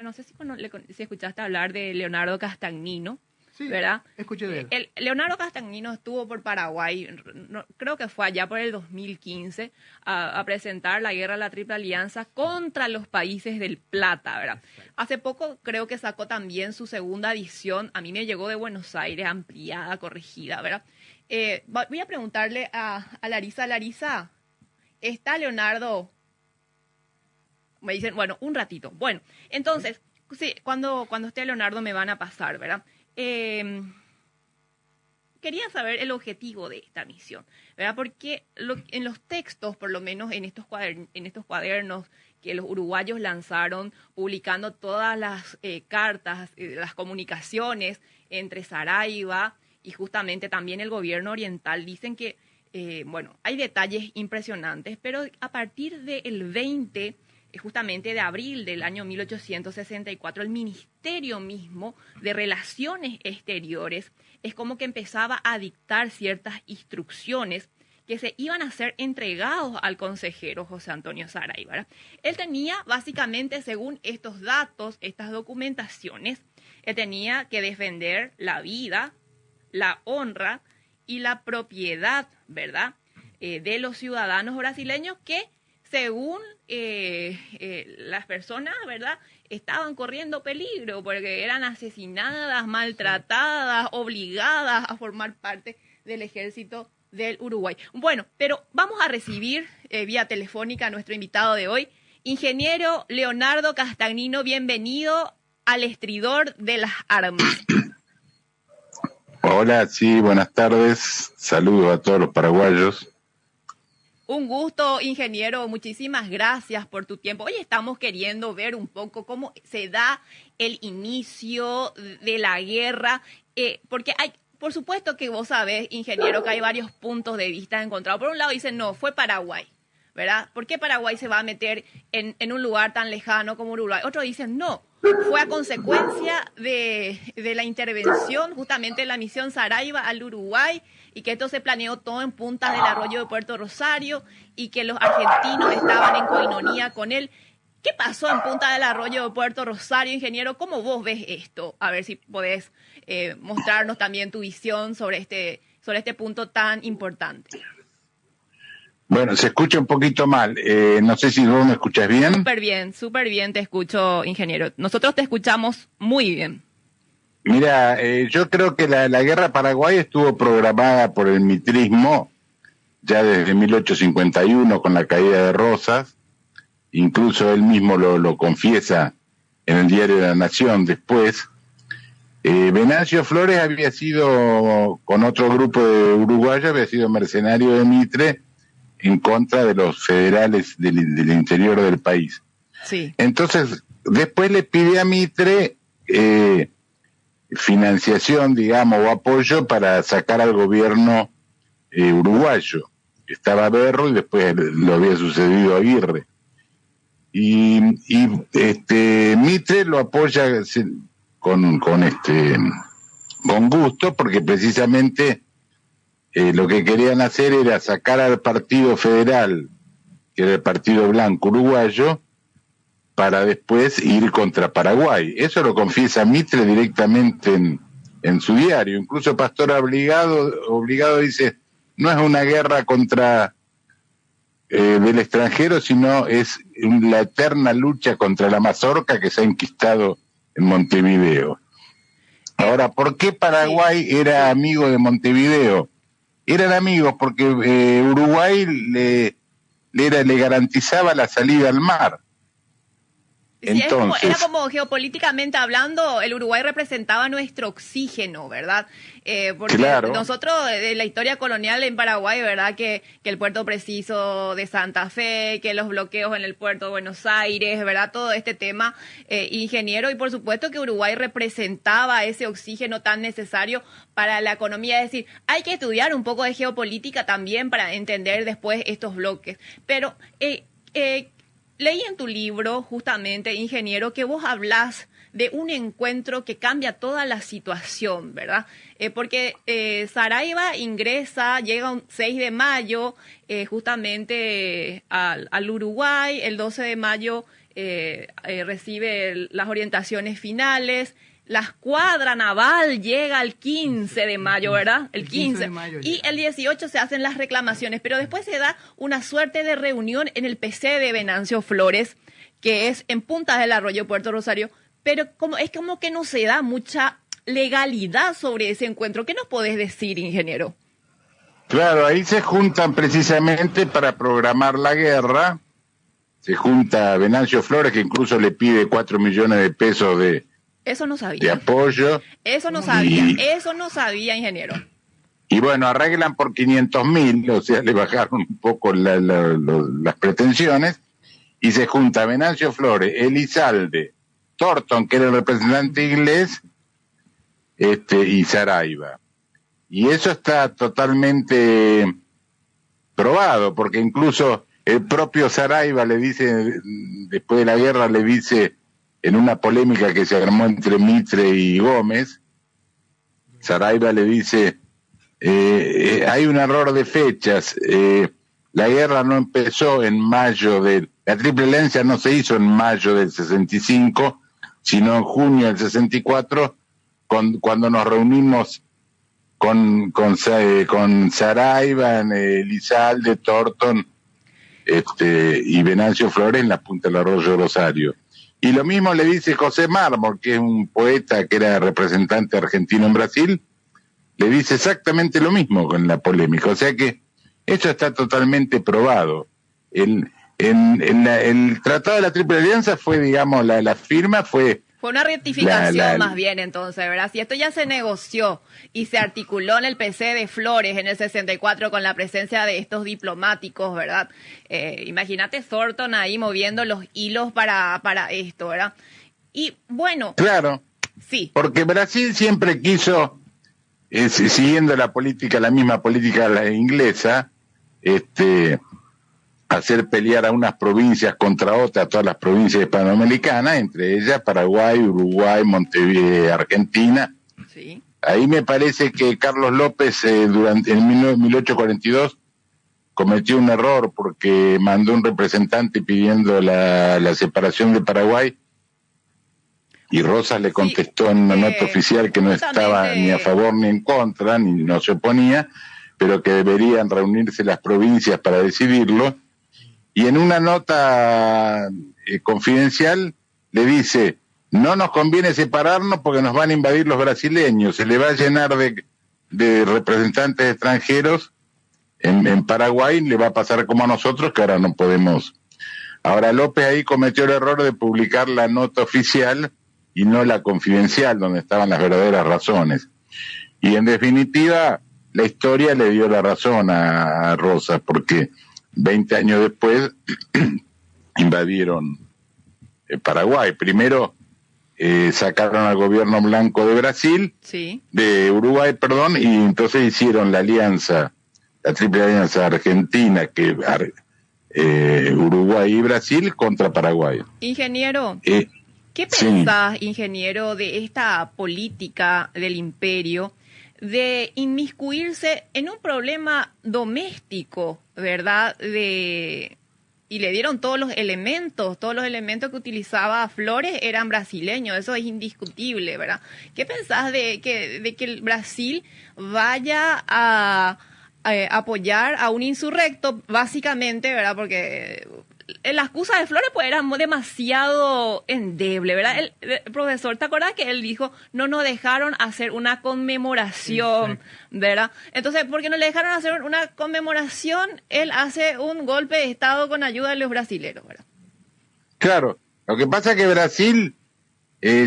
no sé si escuchaste hablar de Leonardo Castagnino, Sí, ¿verdad? escuché de él. Leonardo Castagnino estuvo por Paraguay, creo que fue allá por el 2015, a presentar la guerra de la Triple Alianza contra los países del Plata, ¿verdad? Exacto. Hace poco creo que sacó también su segunda edición, a mí me llegó de Buenos Aires, ampliada, corregida, ¿verdad? Voy a preguntarle a Larisa. Larisa, ¿está Leonardo? Me dicen, bueno, un ratito. Bueno, entonces, sí, cuando esté Leonardo me van a pasar, ¿verdad? Quería saber el objetivo de esta misión, ¿verdad? Porque en los textos, por lo menos en estos cuadernos que los uruguayos lanzaron, publicando todas las cartas, las comunicaciones entre Saraiva y justamente también el gobierno oriental, dicen que, bueno, hay detalles impresionantes, pero a partir del 20 justamente de abril del año 1864, el Ministerio mismo de Relaciones Exteriores es como que empezaba a dictar ciertas instrucciones que se iban a ser entregados al consejero José Antonio Saraiva. Él tenía básicamente, según estos datos, estas documentaciones, él tenía que defender la vida, la honra y la propiedad, ¿verdad?, de los ciudadanos brasileños que, según las personas, ¿verdad?, estaban corriendo peligro porque eran asesinadas, maltratadas, obligadas a formar parte del ejército del Uruguay. Bueno, pero vamos a recibir vía telefónica a nuestro invitado de hoy, ingeniero Leonardo Castagnino. Bienvenido al Estridor de las Armas. Hola, sí, buenas tardes. Saludos a todos los paraguayos. Un gusto, ingeniero. Muchísimas gracias por tu tiempo. Hoy estamos queriendo ver un poco cómo se da el inicio de la guerra, porque hay, por supuesto que vos sabés, ingeniero, que hay varios puntos de vista encontrados. Por un lado dicen, no, fue Paraguay, ¿verdad? ¿Por qué Paraguay se va a meter en un lugar tan lejano como Uruguay? Otros dicen, no, fue a consecuencia de la intervención, justamente la misión Saraiva al Uruguay, y que esto se planeó todo en puntas del arroyo de Puerto Rosario y que los argentinos estaban en coinonía con él. ¿Qué pasó en Punta del Arroyo de Puerto Rosario, ingeniero? ¿Cómo vos ves esto? A ver si podés mostrarnos también tu visión sobre este punto tan importante. Bueno, se escucha un poquito mal. No sé si vos me escuchas bien. Súper bien te escucho, ingeniero. Nosotros te escuchamos muy bien. Mira, yo creo que la guerra Paraguay estuvo programada por el mitrismo ya desde 1851 con la caída de Rosas. Incluso él mismo lo confiesa en el diario de la Nación después. Venancio Flores había sido, con otro grupo de uruguayos, había sido mercenario de Mitre en contra de los federales del interior del país. Sí. Entonces, después le pide a Mitre financiación, digamos, o apoyo para sacar al gobierno uruguayo. Estaba Berro y después lo había sucedido a Aguirre. Y Mitre lo apoya con gusto, porque precisamente lo que querían hacer era sacar al Partido Federal, que era el Partido Blanco Uruguayo, para después ir contra Paraguay. Eso lo confiesa Mitre directamente en su diario. Incluso Pastor Obligado dice, no es una guerra contra del extranjero, sino es la eterna lucha contra la mazorca que se ha enquistado en Montevideo. Ahora, ¿por qué Paraguay era amigo de Montevideo? Eran amigos porque Uruguay le garantizaba la salida al mar. Sí, Entonces, era como geopolíticamente hablando, el Uruguay representaba nuestro oxígeno, ¿verdad? Porque claro, nosotros, de la historia colonial en Paraguay, ¿verdad? Que el puerto preciso de Santa Fe, que los bloqueos en el puerto de Buenos Aires, ¿verdad? Todo este tema, ingeniero, y por supuesto que Uruguay representaba ese oxígeno tan necesario para la economía. Es decir, hay que estudiar un poco de geopolítica también para entender después estos bloques. Pero, leí en tu libro, justamente, ingeniero, que vos hablás de un encuentro que cambia toda la situación, ¿verdad? Porque Saraiva llega un 6 de mayo justamente al Uruguay, el 12 de mayo recibe las orientaciones finales. La escuadra naval llega el 15 de mayo, ¿verdad? El 15 de mayo. Y el 18 se hacen las reclamaciones, pero después se da una suerte de reunión en el PC de Venancio Flores, que es en Punta del Arroyo, Puerto Rosario, pero es como que no se da mucha legalidad sobre ese encuentro. ¿Qué nos podés decir, ingeniero? Claro, ahí se juntan precisamente para programar la guerra. Se junta Venancio Flores, que incluso le pide 4 millones de pesos de apoyo. Eso no sabía, ingeniero. Y bueno, arreglan por 500.000, o sea, le bajaron un poco las pretensiones, y se junta Venancio Flores, Elizalde, Thornton, que era el representante inglés, y Saraiva. Y eso está totalmente probado, porque incluso el propio Saraiva le dice, después de la guerra, le dice, en una polémica que se armó entre Mitre y Gómez, Saraiva le dice, hay un error de fechas, la guerra no empezó en mayo la Triple Alianza no se hizo en mayo del 65, sino en junio del 64, cuando nos reunimos con Saraiva, Elizalde, Thornton, y Venancio Flores en la punta del Arroyo Rosario. Y lo mismo le dice José Mármol, que es un poeta que era representante argentino en Brasil, le dice exactamente lo mismo con la polémica. O sea que eso está totalmente probado. El Tratado de la Triple Alianza fue, digamos, la firma fue una rectificación más bien, entonces, ¿verdad? Si esto ya se negoció y se articuló en el PC de Flores en el 64 con la presencia de estos diplomáticos, ¿verdad? Imagínate Thornton ahí moviendo los hilos para esto, ¿verdad? Y bueno... Claro, sí. Porque Brasil siempre quiso, siguiendo la misma política inglesa, hacer pelear a unas provincias contra otras, todas las provincias hispanoamericanas, entre ellas Paraguay, Uruguay, Montevideo, Argentina. Sí. Ahí me parece que Carlos López, en 1842, cometió un error porque mandó un representante pidiendo la separación de Paraguay, y Rosas le contestó en una nota oficial que no estaba ni a favor ni en contra, ni no se oponía, pero que deberían reunirse las provincias para decidirlo. Y en una nota confidencial le dice, no nos conviene separarnos porque nos van a invadir los brasileños, se le va a llenar de representantes extranjeros en Paraguay, le va a pasar como a nosotros, que ahora no podemos. Ahora López ahí cometió el error de publicar la nota oficial y no la confidencial, donde estaban las verdaderas razones. Y en definitiva, la historia le dio la razón a Rosas, porque 20 años después invadieron Paraguay. Primero sacaron al gobierno blanco de Brasil, sí, de Uruguay, perdón, y entonces hicieron la alianza, la Triple Alianza Argentina, Uruguay y Brasil contra Paraguay. Ingeniero, ¿qué pensás, ingeniero, de esta política del imperio de inmiscuirse en un problema doméstico, ¿verdad? Y le dieron todos los elementos que utilizaba Flores eran brasileños, eso es indiscutible, ¿verdad? ¿Qué pensás de que el Brasil vaya a apoyar a un insurrecto, básicamente, ¿verdad? Porque la excusa de Flores pues era demasiado endeble, ¿verdad? El profesor, ¿te acuerdas que él dijo, no nos dejaron hacer una conmemoración, exacto, ¿verdad? Entonces, ¿por qué no le dejaron hacer una conmemoración? Él hace un golpe de Estado con ayuda de los brasileros, ¿verdad? Claro, lo que pasa es que Brasil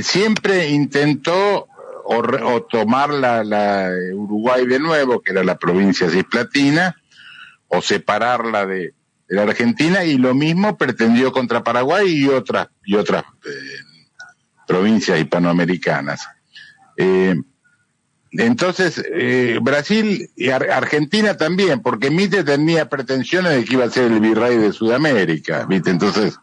siempre intentó o tomar la Uruguay de nuevo, que era la provincia cisplatina, o separarla de la Argentina, y lo mismo pretendió contra Paraguay y otras provincias hispanoamericanas. Entonces, Brasil y Argentina también, porque Mitre tenía pretensiones de que iba a ser el virrey de Sudamérica, ¿viste? Entonces,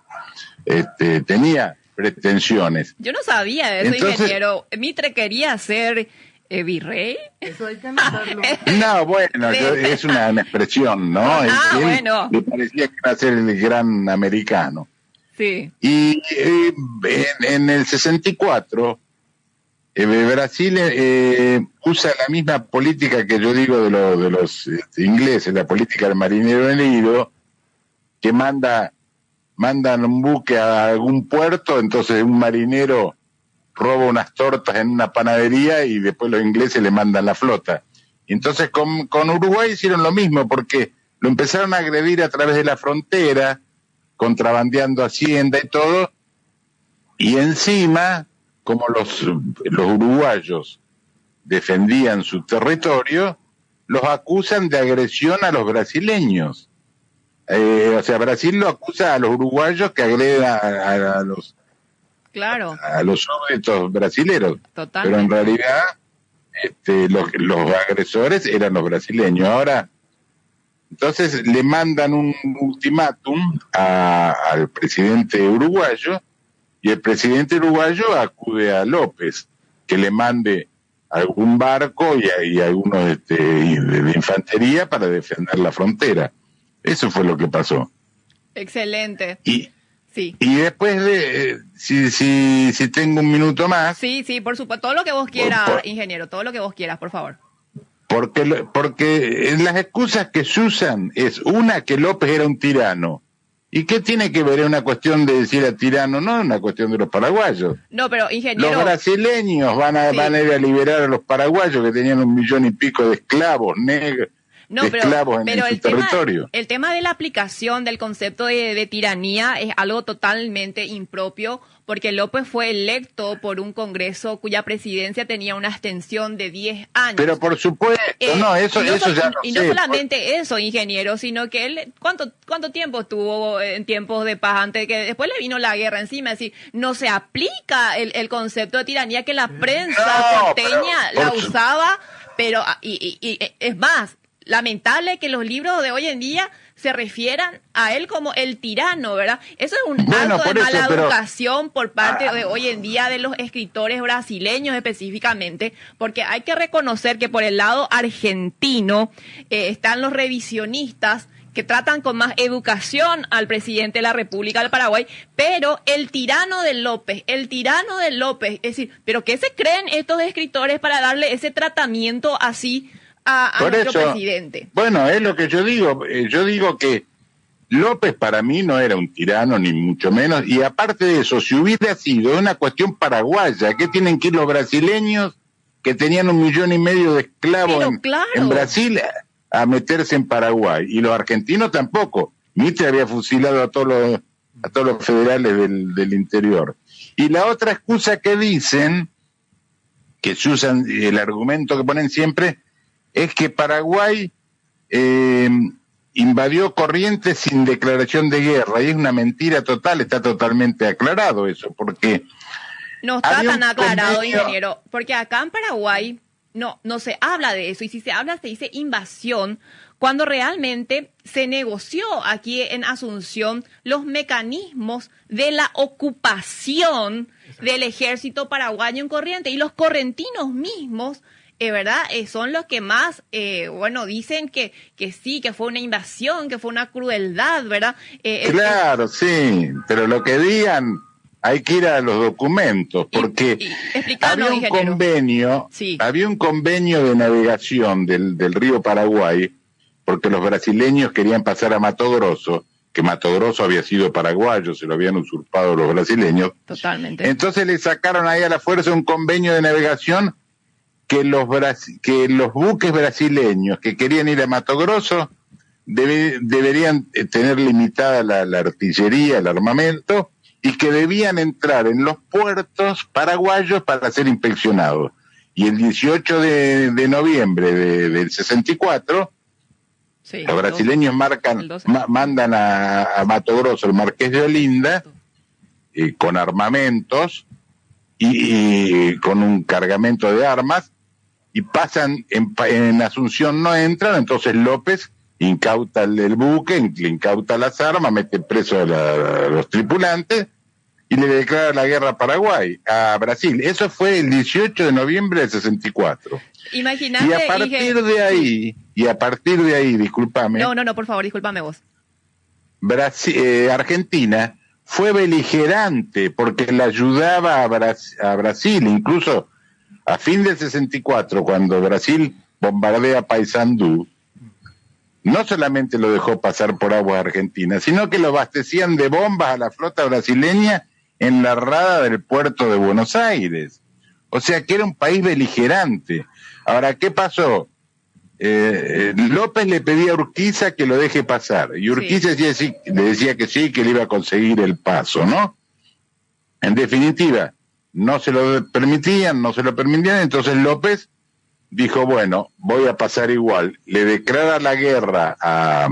tenía pretensiones. Yo no sabía eso, ingeniero. Mitre quería ser virrey. Eso hay que anotarlo. No, bueno, es una expresión, ¿no? Bueno. Le parecía que iba a ser el gran americano. Sí. Y en el 64, Brasil usa la misma política que yo digo de los ingleses, la política del marinero herido, que mandan un buque a algún puerto, entonces un marinero roba unas tortas en una panadería y después los ingleses le mandan la flota. Y entonces con Uruguay hicieron lo mismo, porque lo empezaron a agredir a través de la frontera, contrabandeando hacienda y todo, y encima, como los uruguayos defendían su territorio, los acusan de agresión a los brasileños. O sea, Brasil lo acusa a los uruguayos que agreden a los Claro. a los súbditos brasileros. Totalmente. Pero en realidad los agresores eran los brasileños. Ahora, entonces le mandan un ultimátum al presidente uruguayo, y el presidente uruguayo acude a López, que le mande algún barco y algunos de infantería para defender la frontera. Eso fue lo que pasó. Excelente. Y Sí. Y después si tengo un minuto más. Sí, por supuesto. Todo lo que vos quieras, ingeniero, todo lo que vos quieras, por favor. Porque las excusas que se usan es una, que López era un tirano. ¿Y qué tiene que ver? Es una cuestión de decir a tirano, no es una cuestión de los paraguayos. No, pero ingeniero... Los brasileños van a ir a liberar a los paraguayos, que tenían 1 millón y pico de esclavos negros. No, pero el su territorio. El tema de la aplicación del concepto de tiranía es algo totalmente impropio, porque López fue electo por un Congreso cuya presidencia tenía una extensión de 10 años. Pero por supuesto, eso ya no sé. Y no solamente eso, ingeniero, sino que él, ¿cuánto tiempo estuvo en tiempos de paz antes de que después le vino la guerra encima? Es decir, no se aplica el concepto de tiranía que la prensa porteña la usaba, pero y es más, lamentable que los libros de hoy en día se refieran a él como el tirano, ¿verdad? Eso es un acto de mala educación por parte de hoy en día de los escritores brasileños específicamente, porque hay que reconocer que por el lado argentino están los revisionistas que tratan con más educación al presidente de la República del Paraguay, pero el tirano de López, es decir, ¿pero qué se creen estos escritores para darle ese tratamiento así a nuestro presidente? Bueno, es lo que yo digo. Yo digo que López para mí no era un tirano, ni mucho menos, y aparte de eso, si hubiera sido una cuestión paraguaya, ¿qué tienen que ir los brasileños que tenían 1,5 millones de esclavos en Brasil a meterse en Paraguay? Y los argentinos tampoco. Mitre había fusilado a todos los federales del interior. Y la otra excusa que dicen, que se usan, el argumento que ponen siempre, es que Paraguay invadió Corrientes sin declaración de guerra, y es una mentira total. Está totalmente aclarado eso, porque... No está tan aclarado, ingeniero, porque acá en Paraguay no se habla de eso, y si se habla se dice invasión, cuando realmente se negoció aquí en Asunción los mecanismos de la ocupación del ejército paraguayo en Corrientes, y los correntinos mismos, ¿verdad? Son los que más, dicen que sí, que fue una invasión, que fue una crueldad, ¿verdad? Claro, sí, pero lo que digan, hay que ir a los documentos, porque había un convenio de navegación del río Paraguay, porque los brasileños querían pasar a Mato Grosso, que Mato Grosso había sido paraguayo, se lo habían usurpado los brasileños. Totalmente. Entonces le sacaron ahí a la fuerza un convenio de navegación que los buques brasileños que querían ir a Mato Grosso deberían tener limitada la artillería, el armamento, y que debían entrar en los puertos paraguayos para ser inspeccionados. Y el 18 de noviembre del 64, los brasileños mandan a Mato Grosso el Marqués de Olinda con armamentos y con un cargamento de armas, y pasan en Asunción, no entran. Entonces López incauta el buque, incauta las armas, mete preso a los tripulantes y le declara la guerra a Brasil. Eso fue el 18 de noviembre del 64. Imagínate, y a partir de ahí, discúlpame. No, por favor, discúlpame vos. Argentina fue beligerante porque le ayudaba a Brasil, incluso a fin del 64, cuando Brasil bombardea Paysandú, no solamente lo dejó pasar por aguas argentinas, sino que lo abastecían de bombas a la flota brasileña en la rada del puerto de Buenos Aires. O sea que era un país beligerante. Ahora, ¿qué pasó? López le pedía a Urquiza que lo deje pasar, y Urquiza le decía que sí, que le iba a conseguir el paso, ¿no? En definitiva, no se lo permitían, entonces López dijo, bueno, voy a pasar igual. Le declara la guerra a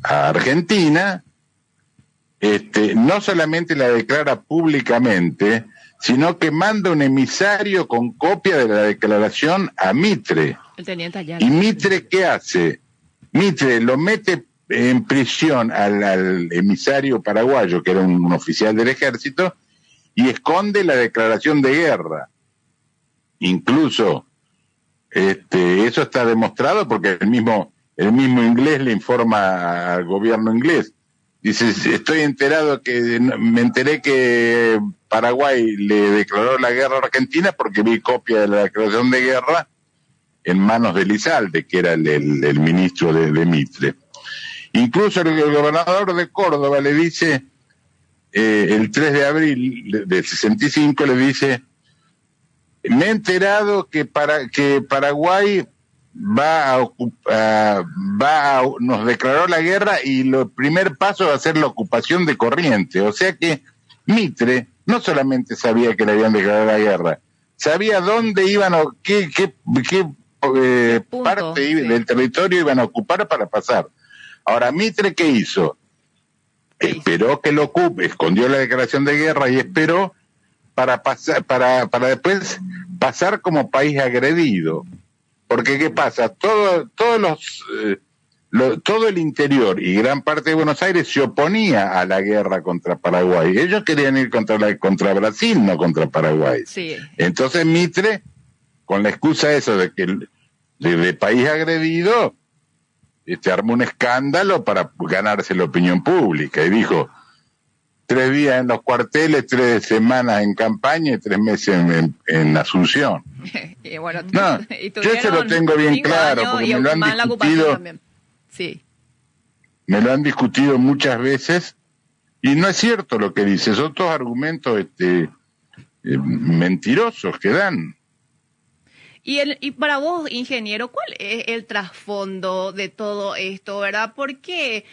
Argentina, no solamente la declara públicamente, sino que manda un emisario con copia de la declaración a Mitre. El teniente Ayala. ¿Y Mitre qué hace? Mitre lo mete en prisión al emisario paraguayo, que era un oficial del ejército, y esconde la declaración de guerra. Incluso eso está demostrado porque el mismo inglés le informa al gobierno inglés. Dice, me enteré que Paraguay le declaró la guerra a Argentina porque vi copia de la declaración de guerra en manos de Lizalde, que era el ministro de Mitre. Incluso el gobernador de Córdoba le dice, el 3 de abril del 65, le dice, me he enterado que Paraguay nos declaró la guerra y el primer paso va a ser la ocupación de Corrientes. O sea que Mitre no solamente sabía que le habían declarado la guerra, sabía dónde iban a, qué parte del territorio iban a ocupar para pasar. Ahora, Mitre, ¿qué hizo? Esperó que lo ocupe, escondió la declaración de guerra y esperó para después pasar como país agredido. Porque ¿qué pasa? Todo el interior y gran parte de Buenos Aires se oponía a la guerra contra Paraguay. Ellos querían ir contra Brasil, no contra Paraguay. Sí. Entonces Mitre, con la excusa eso de que de país agredido, armó un escándalo para ganarse la opinión pública y dijo, 3 días en los cuarteles, 3 semanas en campaña y 3 meses en Asunción. Y bueno, yo eso lo tengo bien claro, porque me lo han discutido. Sí. Me lo han discutido muchas veces y no es cierto lo que dice, son todos argumentos mentirosos que dan. Y para vos, ingeniero, ¿cuál es el trasfondo de todo esto, verdad? ¿Por qué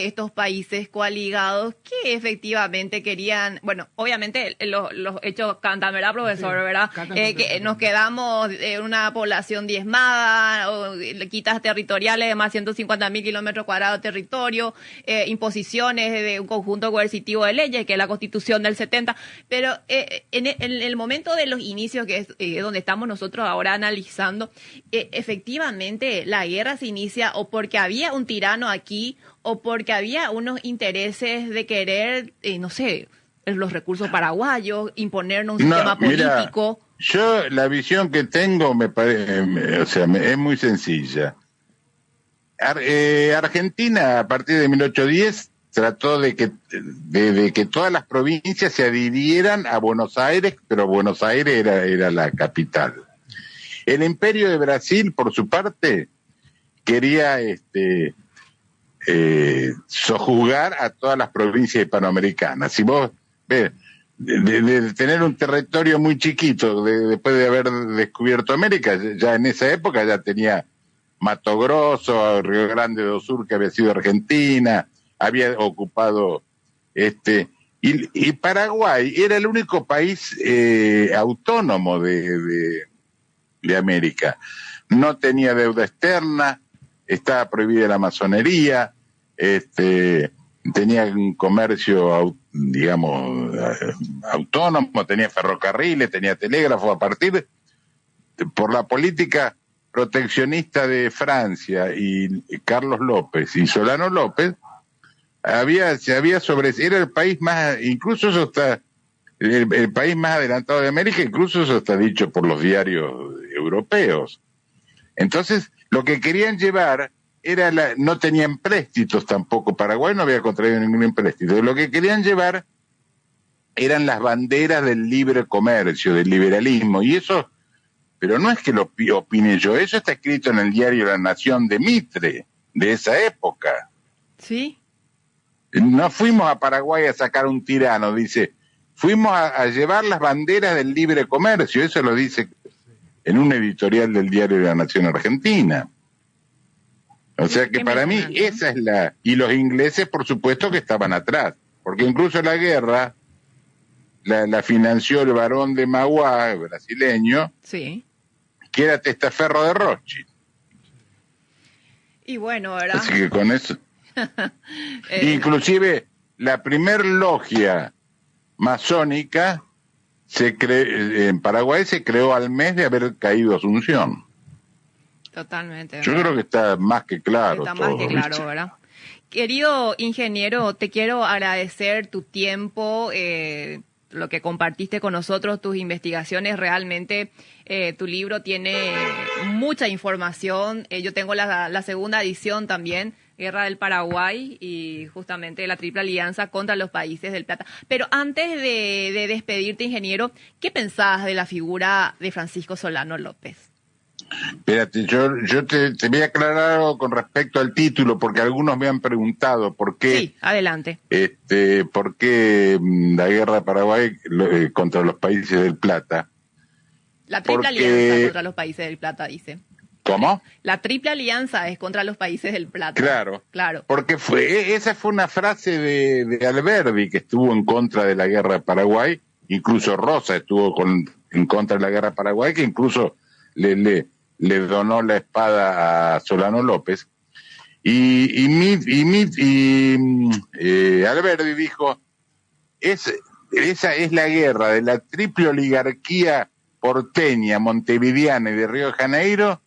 estos países coaligados que efectivamente querían, bueno, obviamente los hechos cantan, ¿verdad, profesor? Sí, ¿verdad? Que nos quedamos en una población diezmada, o quitas territoriales de más 150.000 kilómetros cuadrados de territorio, imposiciones de un conjunto coercitivo de leyes, que es la Constitución del 70, pero en el momento de los inicios, que es donde estamos nosotros ahora analizando, efectivamente la guerra se inicia o porque había un tirano aquí o porque había unos intereses de querer, no sé, los recursos paraguayos, imponernos un sistema político. Mira, yo la visión que tengo me parece, es muy sencilla. Argentina a partir de 1810 trató de que todas las provincias se adhirieran a Buenos Aires, pero Buenos Aires era la capital. El Imperio de Brasil, por su parte, quería sojuzgar a todas las provincias hispanoamericanas. Si vos ves, de tener un territorio muy chiquito, después de haber descubierto América, ya en esa época ya tenía Mato Grosso, Río Grande do Sur, que había sido Argentina, había ocupado y Paraguay era el único país autónomo de América. No tenía deuda externa, estaba prohibida la masonería, tenía un comercio, digamos, autónomo, tenía ferrocarriles, tenía telégrafo. A partir por la política proteccionista de Francia y Carlos López y Solano López, era el país más, incluso eso está, el país más adelantado de América, incluso eso está dicho por los diarios europeos. Entonces, lo que querían llevar no tenía empréstitos tampoco. Paraguay no había contraído ningún empréstito. Lo que querían llevar eran las banderas del libre comercio, del liberalismo, y eso, pero no es que lo opine yo, eso está escrito en el diario La Nación de Mitre, de esa época. Sí. No fuimos a Paraguay a sacar un tirano, dice, fuimos a llevar las banderas del libre comercio, eso lo dice en un editorial del diario La Nación Argentina. O sea que para mí esa es la... Y los ingleses, por supuesto, que estaban atrás, porque incluso la guerra la financió el barón de Mauá, brasileño, sí, que era testaferro de Rothschild. Y bueno, ¿verdad? Así que con eso... Inclusive la primer logia masónica en Paraguay se creó al mes de haber caído Asunción. Totalmente. Yo creo que está más que claro. Está más que claro, ¿verdad? Querido ingeniero, te quiero agradecer tu tiempo, lo que compartiste con nosotros, tus investigaciones. Realmente tu libro tiene mucha información. Yo tengo la segunda edición también, Guerra del Paraguay y justamente la Triple Alianza contra los Países del Plata. Pero antes de despedirte, ingeniero, ¿qué pensás de la figura de Francisco Solano López? Espérate, yo te voy a aclarar algo con respecto al título, porque algunos me han preguntado por qué. Sí, adelante. ¿Por qué la guerra de Paraguay contra los países del Plata? La Triple Alianza contra los países del Plata, dice. ¿Cómo? La Triple Alianza es contra los países del Plata. Claro. Porque esa fue una frase de Alberdi, que estuvo en contra de la guerra de Paraguay. Incluso Rosa estuvo en contra de la guerra de Paraguay, que incluso le donó la espada a Solano López. Y Alberdi dijo, esa es la guerra de la triple oligarquía porteña, montevideana y de Río de Janeiro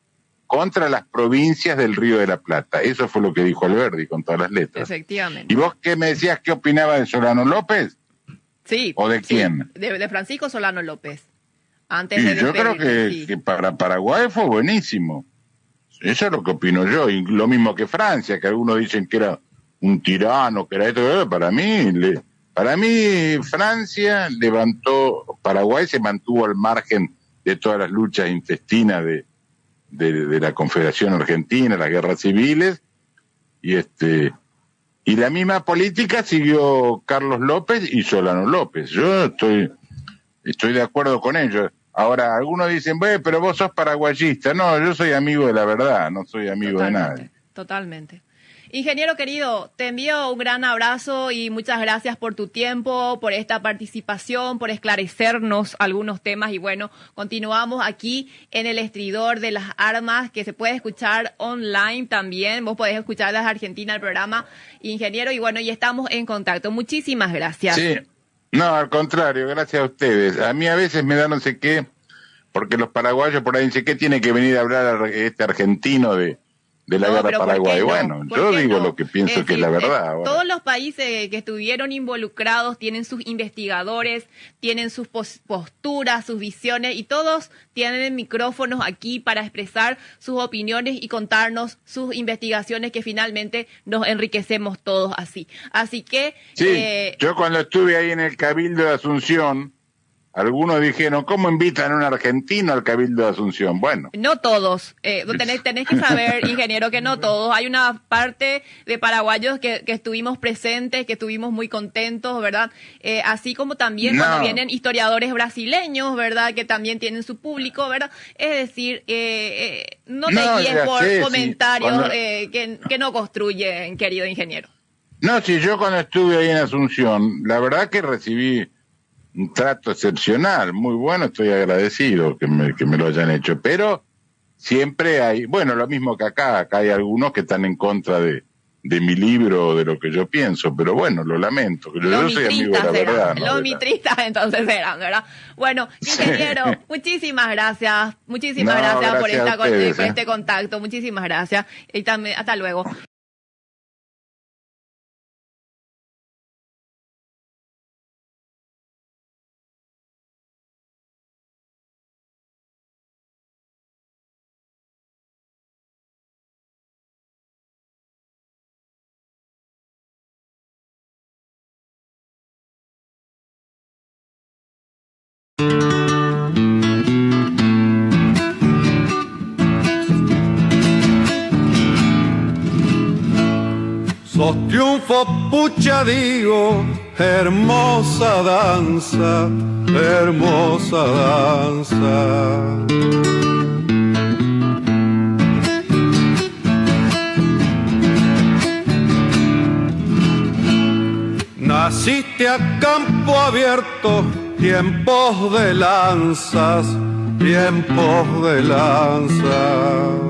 contra las provincias del Río de la Plata. Eso fue lo que dijo Alberdi con todas las letras. Efectivamente. ¿Y vos qué me decías, qué opinaba de Solano López? Sí. ¿O de quién? De Francisco Solano López. Yo creo que para Paraguay fue buenísimo. Eso es lo que opino yo. Y lo mismo que Francia, que algunos dicen que era un tirano, que era esto. Para mí Francia levantó, Paraguay se mantuvo al margen de todas las luchas intestinas de la Confederación Argentina, las guerras civiles, y la misma política siguió Carlos López y Solano López. Yo estoy de acuerdo con ellos. Ahora, algunos dicen, pero vos sos paraguayista. No, yo soy amigo de la verdad, no soy amigo de nadie. Totalmente. Ingeniero querido, te envío un gran abrazo y muchas gracias por tu tiempo, por esta participación, por esclarecernos algunos temas. Y bueno, continuamos aquí en el Estridor de las Armas, que se puede escuchar online también. Vos podés escuchar desde Argentina el programa, ingeniero, y bueno, ya estamos en contacto. Muchísimas gracias. Sí, no, al contrario, gracias a ustedes. A mí a veces me da no sé qué, porque los paraguayos por ahí dicen, ¿qué tiene que venir a hablar este argentino de la guerra de Paraguay? Bueno, yo digo lo que pienso que es la verdad. Todos los países que estuvieron involucrados tienen sus investigadores, tienen sus posturas, sus visiones, y todos tienen micrófonos aquí para expresar sus opiniones y contarnos sus investigaciones, que finalmente nos enriquecemos todos así. Así que... Sí, yo cuando estuve ahí en el Cabildo de Asunción, algunos dijeron, ¿cómo invitan a un argentino al Cabildo de Asunción? Bueno. No todos. Tenés que saber, ingeniero, que no todos. Hay una parte de paraguayos que estuvimos presentes, que estuvimos muy contentos, ¿verdad? Así como también cuando vienen historiadores brasileños, ¿verdad? Que también tienen su público, ¿verdad? Es decir, no te guíes por comentarios que no construyen, querido ingeniero. No, si yo cuando estuve ahí en Asunción, la verdad que recibí un trato excepcional, muy bueno, estoy agradecido que me lo hayan hecho, pero siempre hay, bueno, lo mismo que acá hay algunos que están en contra de mi libro, de lo que yo pienso, pero bueno, lo lamento, yo soy amigo de la verdad. Los mitristas entonces eran, ¿verdad? Bueno, ingeniero, muchísimas gracias por este contacto, muchísimas gracias, y también, hasta luego. Los triunfos, pucha digo, hermosa danza, hermosa danza. Naciste a campo abierto, tiempos de lanzas, tiempos de lanzas.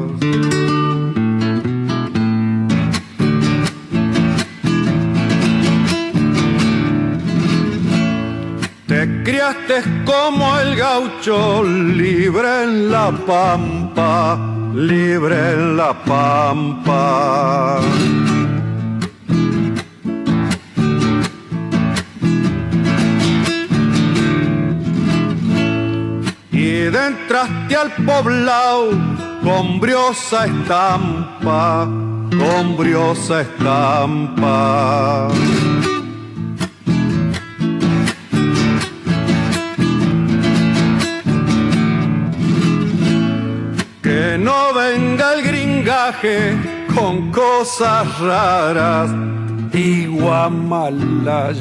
Te criaste como el gaucho, libre en la pampa, libre en la pampa. Y entraste al poblado con briosa estampa, con briosa estampa. Que no venga el gringaje con cosas raras y guamalaya.